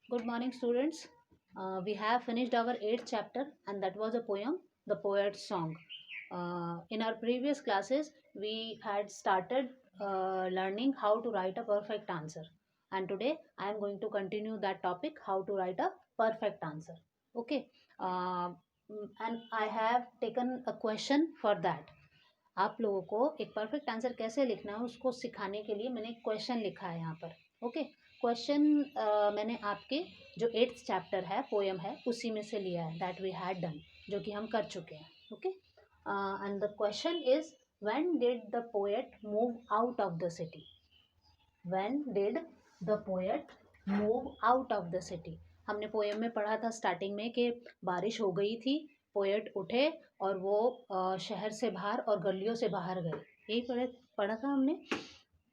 Good morning, students. We have finished our 8th chapter, and that was a poem, The Poet's Song. In our previous classes, we had started learning how to write a perfect answer. And today, I am going to continue that topic, how to write a perfect answer. Okay. And I have taken a question for that. आप लोगों को एक perfect answer कैसे लिखना है उसको सिखाने के लिए मैंने एक क्वेश्चन लिखा है यहाँ पर. ओके. क्वेश्चन मैंने आपके जो 8th चैप्टर है पोएम है उसी में से लिया है, दैट वी हैड डन, जो कि हम कर चुके हैं. Okay. And the question is, when did the poet move out of the city? When did the poet move out of the city? हमने पोएम में पढ़ा था स्टार्टिंग में कि बारिश हो गई थी, पोएट उठे और वो शहर से बाहर और गलियों से बाहर गए. यही पढ़ा था हमने.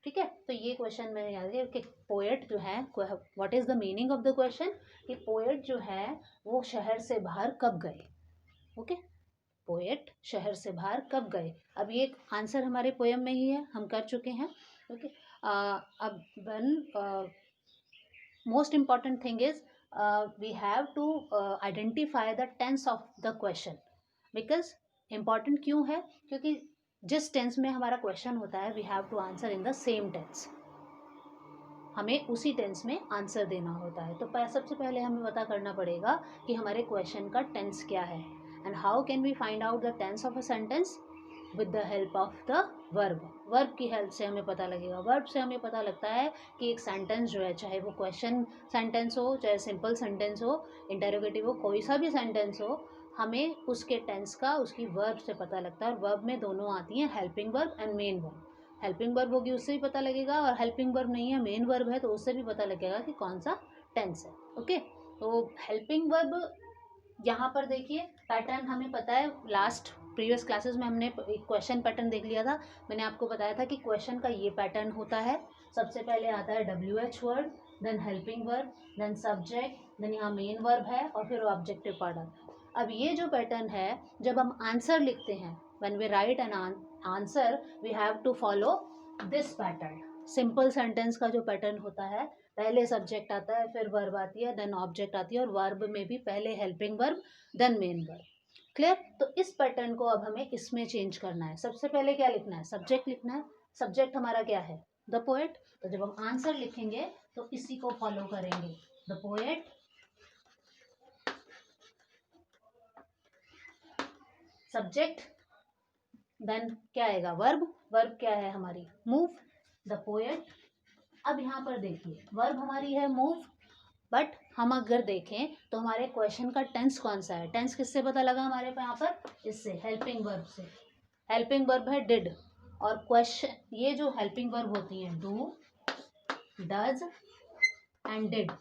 ठीक है. तो ये क्वेश्चन मैंने याद है कि पोएट जो है, what is the meaning of the question, कि पोएट जो है वो शहर से बाहर कब गए. ओके. पोएट शहर से बाहर कब गए. अब ये आंसर हमारे पोएम में ही है, हम कर चुके हैं. ओके. अब one most important thing is we have to identify the tense of the question. Because important क्यों है? क्योंकि जिस टेंस में हमारा क्वेश्चन होता है we have to answer in the same tense. हमें उसी टेंस में आंसर देना होता है. तो सबसे पहले हमें पता करना पड़ेगा कि हमारे क्वेश्चन का टेंस क्या है. And how can we find out the tense of a sentence? With the help of the verb. Verb की हेल्प से हमें पता लगेगा. वर्ब से हमें पता लगता है कि एक सेंटेंस जो है, चाहे वो क्वेश्चन सेंटेंस हो, चाहे सिंपल सेंटेंस हो, इंटरोगेटिव हो, कोई सा भी सेंटेंस हो, हमें उसके टेंस का उसकी वर्ब से पता लगता है. और वर्ब में दोनों आती हैं, helping verb and main verb. Helping verb होगी उससे भी पता लगेगा, और हेल्पिंग वर्ब नहीं है, मेन वर्ब है, तो उससे भी पता लगेगा कि कौन सा टेंस है. ओके. तो हेल्पिंग वर्ब यहाँ पर देखिए पैटर्न हमें पता है. लास्ट प्रीवियस क्लासेस में हमने एक क्वेश्चन पैटर्न देख लिया था. मैंने आपको बताया था कि क्वेश्चन का ये पैटर्न होता है. सबसे पहले आता है WH word, then helping verb, then subject, then यहाँ मेन वर्ब है, और फिर ऑब्जेक्टिव पार्ट आता है. अब ये जो पैटर्न है, जब हम आंसर लिखते हैं, when we write an answer, we have to follow this pattern. Simple sentence का जो पैटर्न होता है, पहले सब्जेक्ट आता है, फिर वर्ब आती है, देन ऑब्जेक्ट आती है, और वर्ब में भी पहले helping verb then main verb. Clear? तो इस पैटर्न को अब हमें इसमें चेंज करना है. सबसे पहले क्या लिखना है? सब्जेक्ट लिखना है. सब्जेक्ट हमारा क्या है? The poet. तो जब हम आंसर लिखेंगे तो इसी को फॉलो करेंगे. द पोएट, सब्जेक्ट, देन क्या आएगा? वर्ब. वर्ब क्या है हमारी? मूव. The poet. अब यहाँ पर देखिए वर्ब हमारी है मूव, बट हम अगर देखें तो हमारे क्वेश्चन का टेंस कौन सा है? टेंस किससे पता लगा हमारे यहाँ पर? इससे, हेल्पिंग वर्ब से. हेल्पिंग वर्ब है डिड, और क्वेश्चन, ये जो हेल्पिंग वर्ब होती है डू, डज एंड डिड.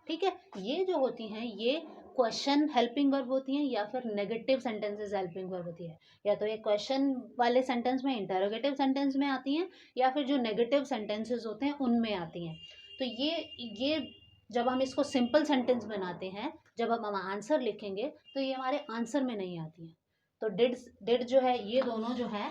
ठीक है. ये जो होती हैं ये क्वेश्चन हेल्पिंग वर्ब होती हैं, या फिर नेगेटिव सेंटेंसेस हेल्पिंग वर्ब होती है. या तो ये क्वेश्चन वाले सेंटेंस में, इंटरोगेटिव सेंटेंस में आती हैं, या फिर जो नेगेटिव सेंटेंसेस होते हैं उनमें आती हैं. तो ये जब हम इसको सिंपल सेंटेंस बनाते हैं, जब हम आंसर लिखेंगे तो ये हमारे आंसर में नहीं आती हैं. तो डिड जो है, ये दोनों जो है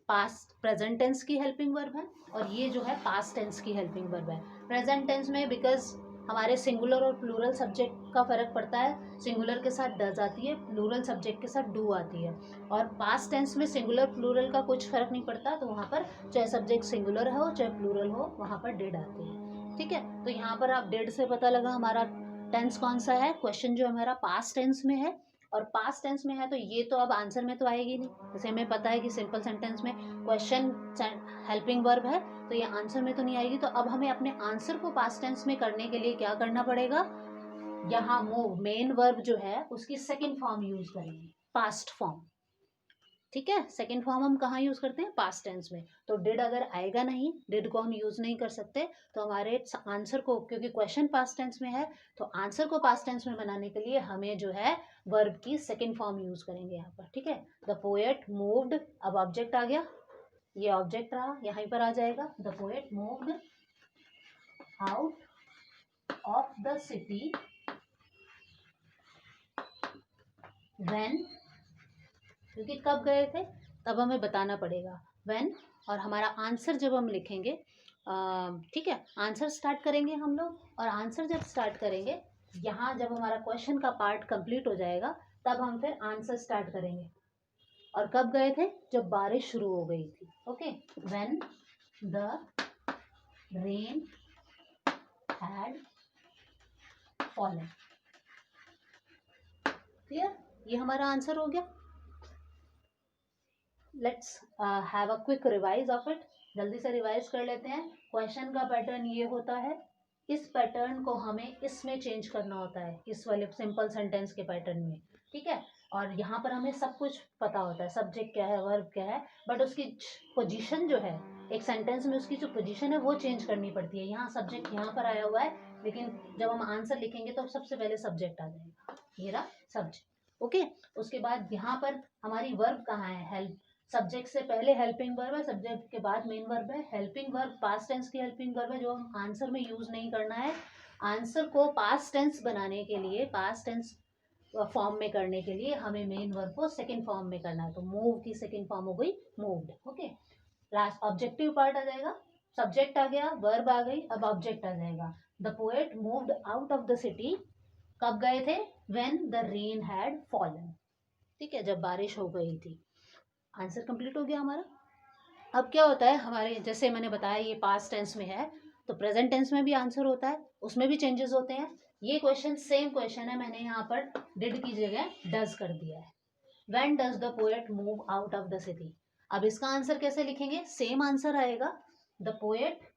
पास्ट प्रेजेंट टेंस की हेल्पिंग वर्ब है, और ये जो है पास्ट टेंस की हेल्पिंग वर्ब है. प्रेजेंट टेंस में बिकॉज हमारे सिंगुलर और प्लूरल सब्जेक्ट का फ़र्क पड़ता है. सिंगुलर के साथ डज आती है, प्लूरल सब्जेक्ट के साथ डू आती है. और पास्ट टेंस में सिंगुलर प्लूरल का कुछ फ़र्क नहीं पड़ता, तो वहाँ पर चाहे सब्जेक्ट सिंगुलर हो चाहे प्लूरल हो, वहाँ पर डिड आती है. ठीक है. तो यहाँ पर आप डिड से पता लगा हमारा टेंस कौन सा है. क्वेश्चन जो हमारा पास्ट टेंस में है, और पास्ट टेंस में है, तो ये तो अब आंसर में तो आएगी नहीं. जैसे हमें पता है कि सिंपल सेंटेंस में क्वेश्चन हेल्पिंग वर्ब है, तो ये आंसर में तो नहीं आएगी. तो अब हमें अपने आंसर को पास्ट टेंस में करने के लिए क्या करना पड़ेगा? यहाँ मूव, मेन वर्ब जो है उसकी सेकंड फॉर्म यूज करेंगे, पास्ट फॉर्म. ठीक है. सेकंड फॉर्म हम कहाँ यूज करते हैं? पास्ट टेंस में. तो डिड अगर आएगा नहीं, डिड को हम यूज नहीं कर सकते, तो हमारे आंसर को, क्योंकि क्वेश्चन पास्ट टेंस में है, तो आंसर को पास्ट टेंस में बनाने के लिए हमें जो है वर्ब की सेकंड फॉर्म यूज करेंगे यहाँ पर. ठीक है. द पोएट मूव्ड, अब ऑब्जेक्ट आ गया, ये ऑब्जेक्ट रहा, यहीं पर आ जाएगा. The poet moved out of the city when, क्योंकि कब गए थे तब हमें बताना पड़ेगा व्हेन. और हमारा आंसर जब हम लिखेंगे ठीक है, आंसर स्टार्ट करेंगे हम लोग। और आंसर जब स्टार्ट करेंगे, यहाँ जब हमारा क्वेश्चन का पार्ट कंप्लीट हो जाएगा तब हम फिर आंसर स्टार्ट करेंगे। और कब गए थे? जब बारिश शुरू हो गई थी। Okay, when the rain had fallen. Clear? ये हमारा आंसर हो गया। Let's have a quick revise of it. जल्दी से रिवाइज कर लेते हैं। क्वेश्चन का पैटर्न ये होता है, इस पैटर्न को हमें इसमें चेंज करना होता है, इस वाले सिंपल सेंटेंस के पैटर्न में। ठीक है, और यहाँ पर हमें सब कुछ पता होता है, सब्जेक्ट क्या है, वर्ब क्या है, बट उसकी पोजीशन जो है एक सेंटेंस में, उसकी जो पोजीशन है वो चेंज करनी पड़ती है। यहाँ सब्जेक्ट यहाँ पर आया हुआ है, लेकिन जब हम आंसर लिखेंगे तो सबसे पहले सब्जेक्ट आ जाएगा, ये रहा सब्जेक्ट। ओके, उसके बाद यहाँ पर हमारी वर्ब कहाँ है? हेल्प। सब्जेक्ट से पहले हेल्पिंग वर्ब है, सब्जेक्ट के बाद मेन वर्ब है। हेल्पिंग वर्ब पास्ट टेंस की हेल्पिंग वर्ब है, जो हम आंसर में यूज नहीं करना है। आंसर को पास्ट टेंस बनाने के लिए, पास्ट टेंस फॉर्म में करने के लिए हमें मेन वर्ब को सेकंड फॉर्म में करना है। तो मूव की सेकंड फॉर्म हो गई moved. Okay, last objective part आ जाएगा। सब्जेक्ट आ गया, वर्ब आ गई, अब ऑब्जेक्ट आ जाएगा। The poet moved out of the city. कब गए थे? When the rain had fallen. ठीक है, जब बारिश हो गई थी। आंसर कंप्लीट हो गया हमारा। अब क्या होता है हमारे, जैसे मैंने बताया ये पास्ट टेंस में है, तो प्रेजेंट टेंस में भी आंसर होता है, उसमें भी चेंजेस होते हैं। ये क्वेश्चन सेम क्वेश्चन है, मैंने यहाँ पर डिड की जगह डज कर दिया है। When does the poet move out of the city. अब इसका आंसर कैसे लिखेंगे? सेम आंसर आएगा, द पोएट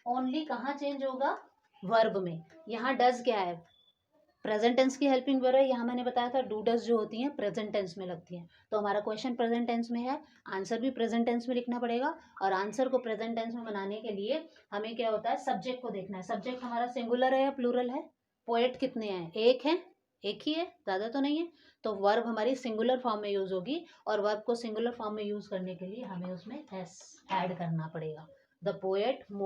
ओनली कहाँ चेंज होगा? वर्ब में। यहाँ डज क्या है? प्रेजेंट टेंस की हेल्पिंग वर्ब है। यहाँ मैंने बताया था डू डज जो होती हैं प्रेजेंट टेंस में लगती हैं, तो हमारा क्वेश्चन प्रेजेंट टेंस में है, आंसर भी प्रेजेंट टेंस में लिखना पड़ेगा। और आंसर को प्रेजेंट टेंस में बनाने के लिए हमें क्या होता है? सब्जेक्ट को देखना है। सब्जेक्ट हमारा सिंगुलर है या प्लूरल है? पोएट कितने हैं? एक है, एक ही है, ज़्यादा तो नहीं है। तो वर्ब हमारी सिंगुलर फॉर्म में यूज होगी, और वर्ब को सिंगुलर फॉर्म में यूज करने के लिए हमें उसमें एस ऐड करना पड़ेगा। The poet move